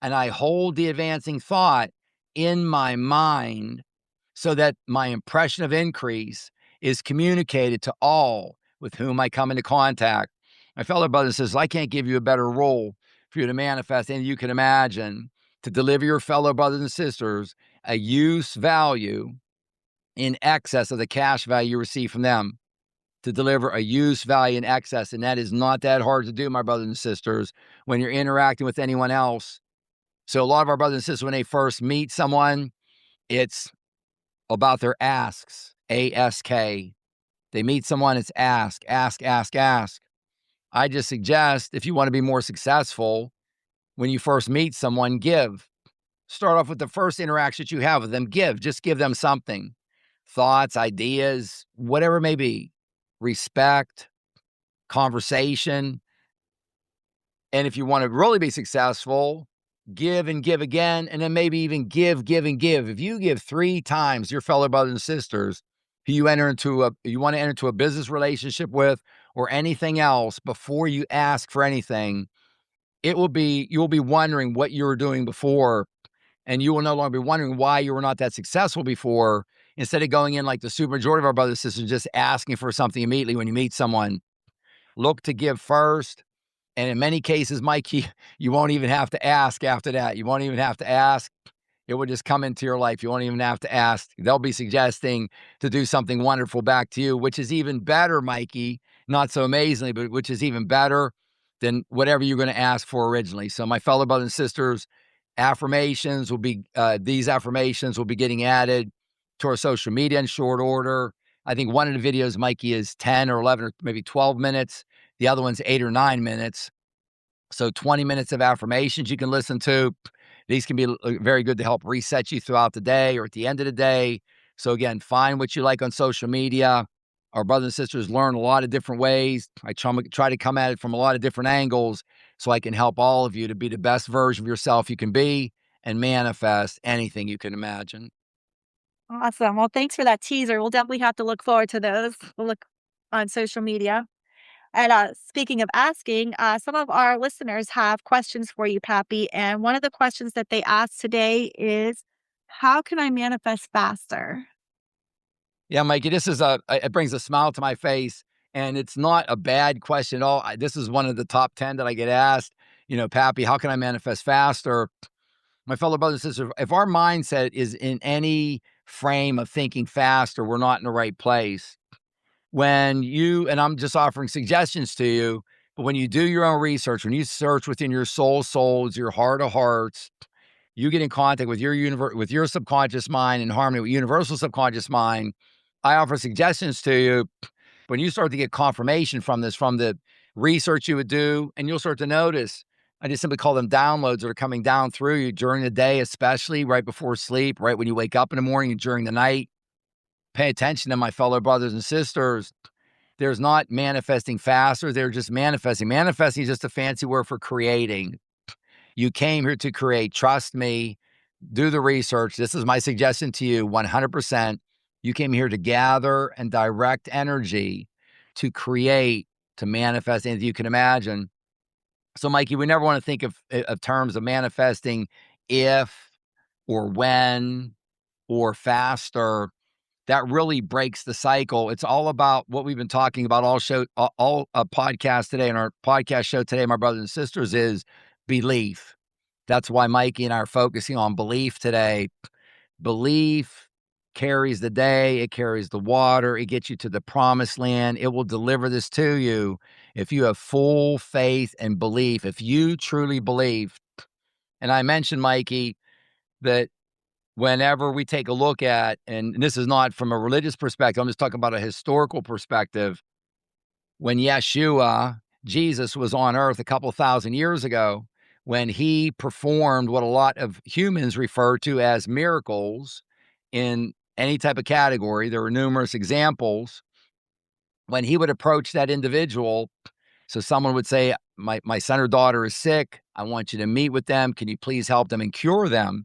And I hold the advancing thought in my mind so that my impression of increase is communicated to all with whom I come into contact. My fellow brother says, I can't give you a better role for you to manifest than you can imagine to deliver your fellow brothers and sisters a use value in excess of the cash value you receive from them. To deliver a use value in excess. And that is not that hard to do, my brothers and sisters, when you're interacting with anyone else. So a lot of our brothers and sisters, when they first meet someone, it's about their asks, A-S-K. They meet someone, it's ask, ask, ask, ask. I just suggest if you want to be more successful, when you first meet someone, give. Start off with the first interaction that you have with them. Just give them something. Thoughts, ideas, whatever it may be. Respect, conversation. And if you want to really be successful, give and give again, and then maybe even give, give, and give. If you give 3 times your fellow brothers and sisters who you want to enter into a business relationship with or anything else before you ask for anything, you'll be wondering what you were doing before, and you will no longer be wondering why you were not that successful before, instead of going in like the super majority of our brothers and sisters, just asking for something immediately when you meet someone. Look to give first. And in many cases, Mikey, you won't even have to ask after that. You won't even have to ask. It will just come into your life. You won't even have to ask. They'll be suggesting to do something wonderful back to you, which is even better, Mikey. Not so amazingly, but which is even better than whatever you're going to ask for originally. So my fellow brothers and sisters, these affirmations will be getting added to our social media in short order. I think one of the videos, Mikey, is 10 or 11 or maybe 12 minutes. The other one's 8 or 9 minutes. So 20 minutes of affirmations you can listen to. These can be very good to help reset you throughout the day or at the end of the day. So again, find what you like on social media. Our brothers and sisters learn a lot of different ways. I try to come at it from a lot of different angles so I can help all of you to be the best version of yourself you can be and manifest anything you can imagine. Awesome. Well, thanks for that teaser. We'll definitely have to look forward to those. We'll look on social media. And speaking of asking, some of our listeners have questions for you, Pappy. And one of the questions that they asked today is, how can I manifest faster? Yeah, Mikey, it brings a smile to my face, and it's not a bad question at all. This is one of the top 10 that I get asked, Pappy, how can I manifest faster? My fellow brothers and sisters, if our mindset is in any frame of thinking faster, we're not in the right place. And I'm just offering suggestions to you, but when you do your own research, when you search within your souls, your heart of hearts, you get in contact with with your subconscious mind in harmony with universal subconscious mind. I offer suggestions to you. When you start to get confirmation from the research you would do, and you'll start to notice, I just simply call them downloads that are coming down through you during the day, especially right before sleep, right when you wake up in the morning and during the night. Pay attention to my fellow brothers and sisters. There's not manifesting faster. They're just manifesting. Manifesting is just a fancy word for creating. You came here to create. Trust me. Do the research. This is my suggestion to you 100%. You came here to gather and direct energy to create, to manifest anything you can imagine. So, Mikey, we never want to think of terms of manifesting if or when or faster. that really breaks the cycle. It's all about what we've been talking about all podcast today, and our podcast show today, my brothers and sisters, is belief. That's why Mikey and I are focusing on belief today. Belief carries the day, it carries the water, it gets you to the promised land. It will deliver this to you if you have full faith and belief. If you truly believe, and I mentioned, Mikey, that whenever we take a look at, and this is not from a religious perspective, I'm just talking about a historical perspective. When Yeshua, Jesus, was on earth a couple thousand years ago, when he performed what a lot of humans refer to as miracles in any type of category, there were numerous examples. When he would approach that individual, so someone would say, my son or daughter is sick. I want you to meet with them. Can you please help them and cure them?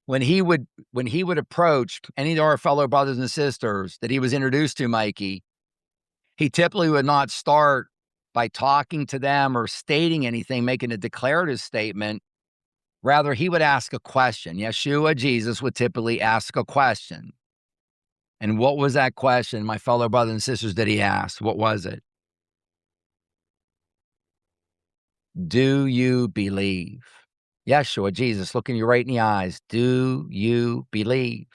When he would approach any of our fellow brothers and sisters that he was introduced to, Mikey, he typically would not start by talking to them or stating anything, making a declarative statement. Rather, he would ask a question. Yeshua, Jesus, would typically ask a question. And what was that question, my fellow brothers and sisters, that he asked? What was it? Do you believe? Yeshua, Jesus, looking you right in the eyes. Do you believe?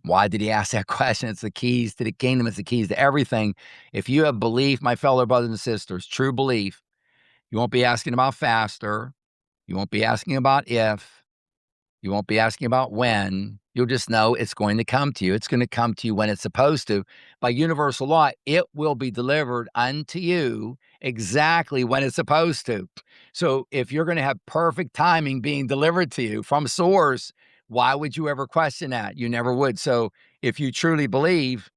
Why did he ask that question? It's the keys to the kingdom. It's the keys to everything. If you have belief, my fellow brothers and sisters, true belief, you won't be asking about faster. You won't be asking about if. You won't be asking about when. You'll just know it's going to come to you. It's going to come to you when it's supposed to. By universal law, it will be delivered unto you exactly when it's supposed to. So if you're going to have perfect timing being delivered to you from source, why would you ever question that? You never would. So if you truly believe,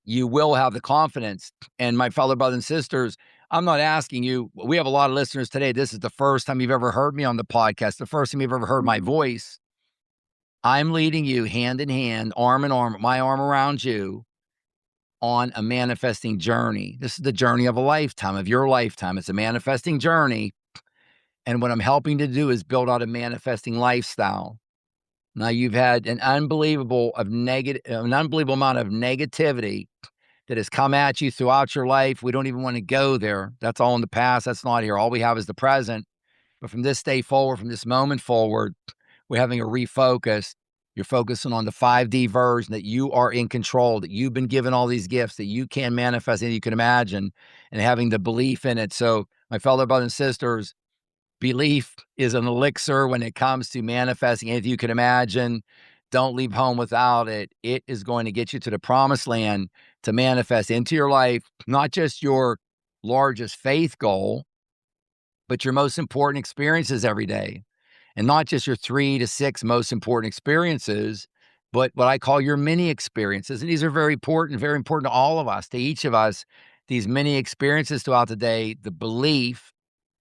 you will have the confidence. And my fellow brothers and sisters, I'm not asking you, we have a lot of listeners today. This is the first time you've ever heard me on the podcast, the first time you've ever heard my voice. I'm leading you hand in hand, arm in arm, my arm around you on a manifesting journey. This is the journey of a lifetime, of your lifetime. It's a manifesting journey. And what I'm helping to do is build out a manifesting lifestyle. Now, you've had an unbelievable amount of negativity that has come at you throughout your life. We don't even want to go there. That's all in the past. That's not here. All we have is the present. But from this day forward, from this moment forward, we're having a refocus. You're focusing on the 5D version, that you are in control, that you've been given all these gifts, that you can manifest and you can imagine, and having the belief in it. So, my fellow brothers and sisters, belief is an elixir when it comes to manifesting anything you can imagine. Don't leave home without it. It is going to get you to the promised land to manifest into your life, not just your largest faith goal, but your most important experiences every day. And not just your 3 to 6 most important experiences, but what I call your mini experiences. And these are very important to all of us, to each of us. These mini experiences throughout the day, the belief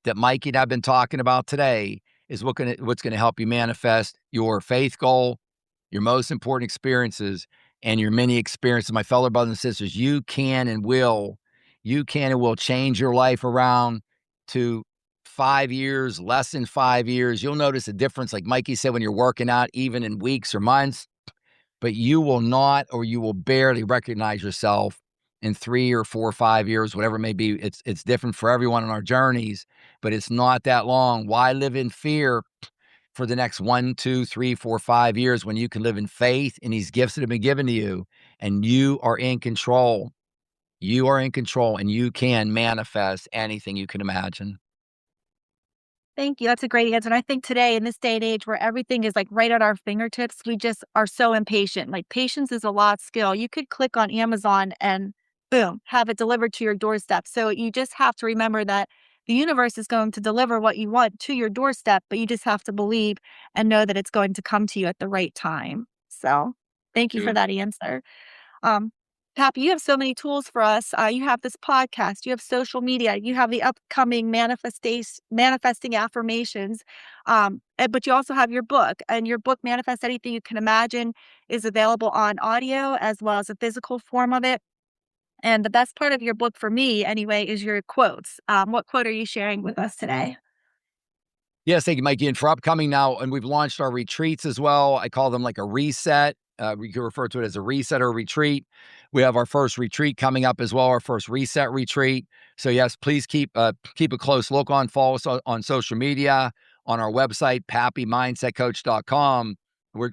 that Mikey and I have been talking about today is what's gonna help you manifest your faith goal, your most important experiences, and your many experiences. My fellow brothers and sisters, you can and will change your life around to 5 years, less than 5 years. You'll notice a difference, like Mikey said, when you're working out, even in weeks or months, but you will not, or you will barely recognize yourself in 3 or 4 or 5 years, whatever it may be. It's different for everyone on our journeys, but it's not that long. Why live in fear for the next 1, 2, 3, 4, 5 years when you can live in faith in these gifts that have been given to you, and you are in control? You are in control, and you can manifest anything you can imagine. Thank you. That's a great answer. And I think today, in this day and age where everything is like right at our fingertips, we just are so impatient. Like, patience is a lost skill. You could click on Amazon and boom, have it delivered to your doorstep. So you just have to remember that the universe is going to deliver what you want to your doorstep, but you just have to believe and know that it's going to come to you at the right time. So thank you for Good. that answer. Um, Pappy, you have so many tools for us. You have this podcast, you have social media, you have the upcoming manifesting affirmations, but you also have your book, and your book, Manifest Anything You Can Imagine, is available on audio as well as a physical form of it. And the best part of your book for me, anyway, is your quotes. What quote are you sharing with us today? Yes, thank you, Mikey. And for upcoming now, and we've launched our retreats as well. I call them like a reset. We can refer to it as a reset or retreat. We have our first retreat coming up as well, our first reset retreat. So yes, please keep a close look on, follow us on social media, on our website, papimindsetcoach.com.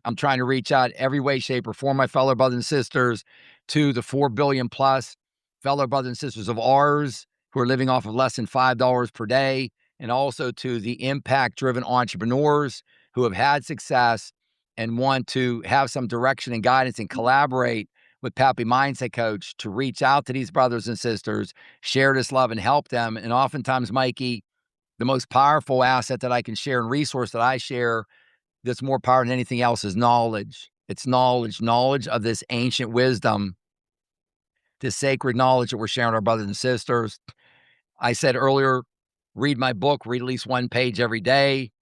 I'm trying to reach out every way, shape, or form, my fellow brothers and sisters, to the 4 billion plus fellow brothers and sisters of ours who are living off of less than $5 per day, and also to the impact-driven entrepreneurs who have had success and want to have some direction and guidance and collaborate with Papi Mindset Coach to reach out to these brothers and sisters, share this love and help them. And oftentimes, Mikey, the most powerful asset that I can share and resource that I share that's more powerful than anything else is knowledge. It's knowledge of this ancient wisdom, this sacred knowledge that we're sharing with our brothers and sisters. I said earlier, read my book, read at least one page every day.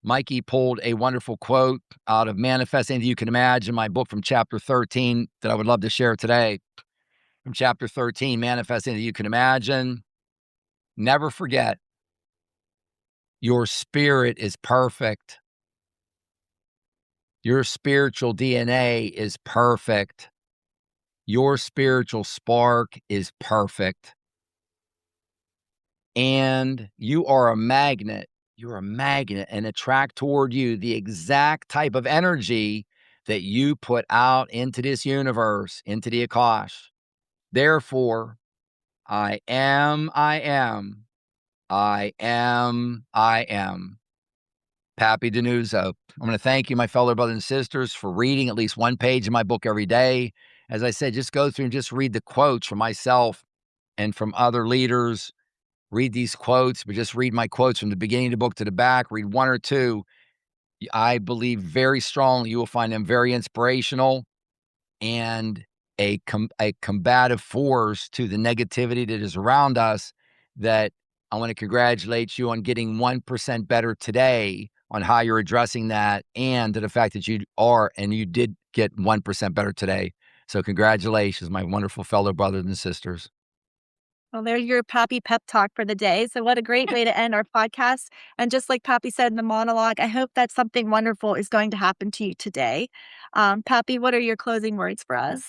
Mikey pulled a wonderful quote out of Manifest Anything You Can Imagine, my book from chapter 13 that I would love to share today. From chapter 13, Manifest Anything You Can Imagine. Never forget, your spirit is perfect. Your spiritual DNA is perfect. Your spiritual spark is perfect. And you are a magnet. You're a magnet and attract toward you the exact type of energy that you put out into this universe, into the Akash. Therefore, I am, I am, I am, I am. Papi DiNuzzo. I'm going to thank you, my fellow brothers and sisters, for reading at least one page of my book every day. As I said, just go through and just read the quotes from myself and from other leaders. Read these quotes, but just read my quotes from the beginning of the book to the back. Read one or two. I believe very strongly you will find them very inspirational and a combative force to the negativity that is around us. That I want to congratulate you on getting 1% better today on how you're addressing that, and to the fact that you are and you did get 1% better today. So congratulations, my wonderful fellow brothers and sisters. Well, there's your Pappy pep talk for the day. So, what a great way to end our podcast. And just like Pappy said in the monologue, I hope that something wonderful is going to happen to you today. Pappy, what are your closing words for us?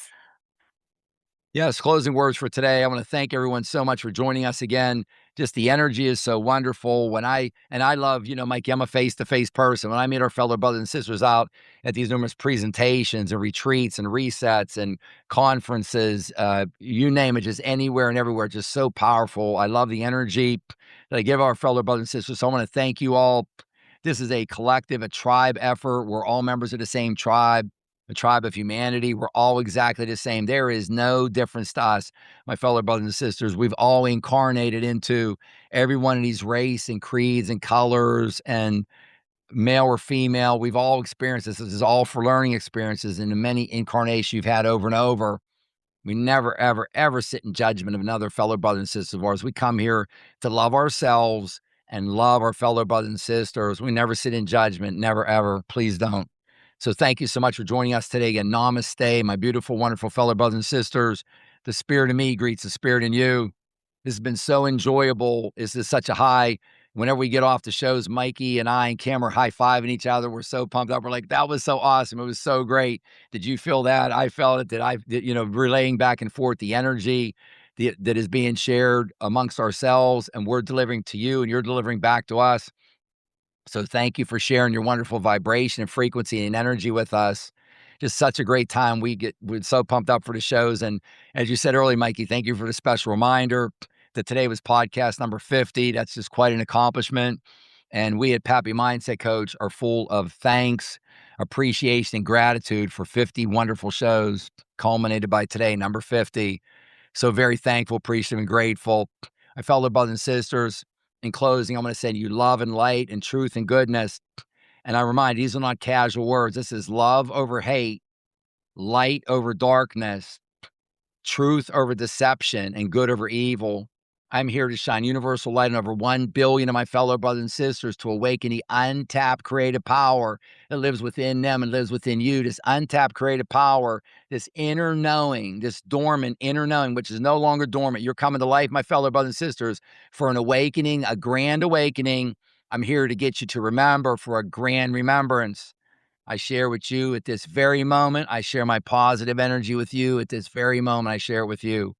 Yes, closing words for today. I want to thank everyone so much for joining us again. Just the energy is so wonderful. I love, Mikey, I'm a face-to-face person. When I meet our fellow brothers and sisters out at these numerous presentations and retreats and resets and conferences, you name it, just anywhere and everywhere, just so powerful. I love the energy that I give our fellow brothers and sisters. So I want to thank you all. This is a collective, a tribe effort. We're all members of the same tribe. The tribe of humanity. We're all exactly the same. There is no difference to us, my fellow brothers and sisters. We've all incarnated into every one of these race and creeds and colors and male or female. We've all experienced this. This is all for learning experiences in the many incarnations you've had over and over. We never, ever, ever sit in judgment of another fellow brother and sister of ours. We come here to love ourselves and love our fellow brothers and sisters. We never sit in judgment. Never, ever. Please don't. So thank you so much for joining us today. Again, namaste, my beautiful, wonderful fellow brothers and sisters. The spirit in me greets the spirit in you. This has been so enjoyable. This is such a high. Whenever we get off the shows, Mikey and I and Cam are high-fiving each other. We're so pumped up. We're like, that was so awesome. It was so great. Did you feel that? I felt it. Relaying back and forth the energy that is being shared amongst ourselves, and we're delivering to you and you're delivering back to us. So thank you for sharing your wonderful vibration and frequency and energy with us. Just such a great time. We're so pumped up for the shows. And as you said earlier, Mikey, thank you for the special reminder that today was podcast number 50. That's just quite an accomplishment. And we at Papi Mindset Coach are full of thanks, appreciation, and gratitude for 50 wonderful shows culminated by today, number 50. So very thankful, appreciative, and grateful. My fellow brothers and sisters, in closing, I'm going to send you love and light and truth and goodness. And I remind you, these are not casual words. This is love over hate, light over darkness, truth over deception, and good over evil. I'm here to shine universal light on over 1 billion of my fellow brothers and sisters to awaken the untapped creative power that lives within them and lives within you. This untapped creative power, this inner knowing, this dormant inner knowing, which is no longer dormant. You're coming to life, my fellow brothers and sisters, for an awakening, a grand awakening. I'm here to get you to remember for a grand remembrance. I share with you at this very moment. I share my positive energy with you at this very moment. I share it with you.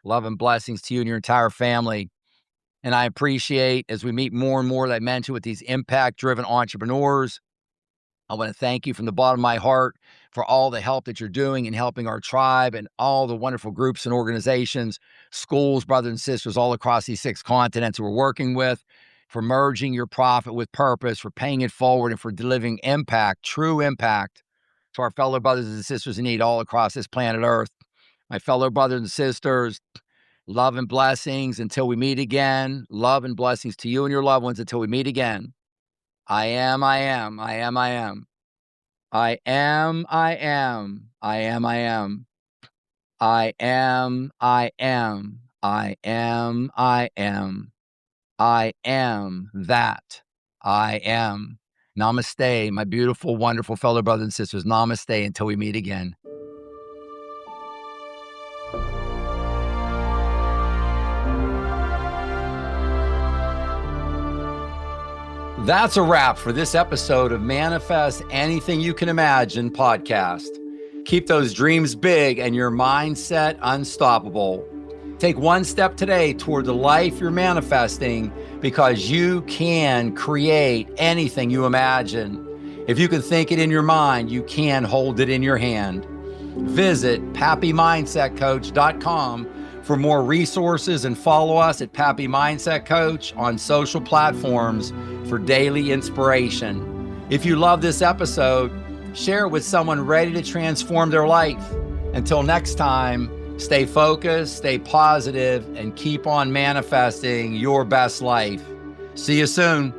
Love and blessings to you and your entire family. And I appreciate as we meet more and more, that I mentioned, with these impact-driven entrepreneurs. I want to thank you from the bottom of my heart for all the help that you're doing in helping our tribe and all the wonderful groups and organizations, schools, brothers and sisters all across these 6 continents that we're working with, for merging your profit with purpose, for paying it forward, and for delivering impact, true impact, to our fellow brothers and sisters in need all across this planet Earth. My fellow brothers and sisters, love and blessings until we meet again. Love and blessings to you and your loved ones until we meet again. I am, I am, I am, I am. I am, I am, I am, I am. I am, I am, I am, I am. I am that I am. Namaste, my beautiful, wonderful fellow brothers and sisters. Namaste until we meet again. That's a wrap for this episode of Manifest Anything You Can Imagine podcast. Keep those dreams big and your mindset unstoppable. Take one step today toward the life you're manifesting, because you can create anything you imagine. If you can think it in your mind, you can hold it in your hand. Visit PapiMindsetCoach.com for more resources, and follow us at Papi Mindset Coach on social platforms for daily inspiration. If you love this episode, share it with someone ready to transform their life. Until next time, stay focused, stay positive, and keep on manifesting your best life. See you soon.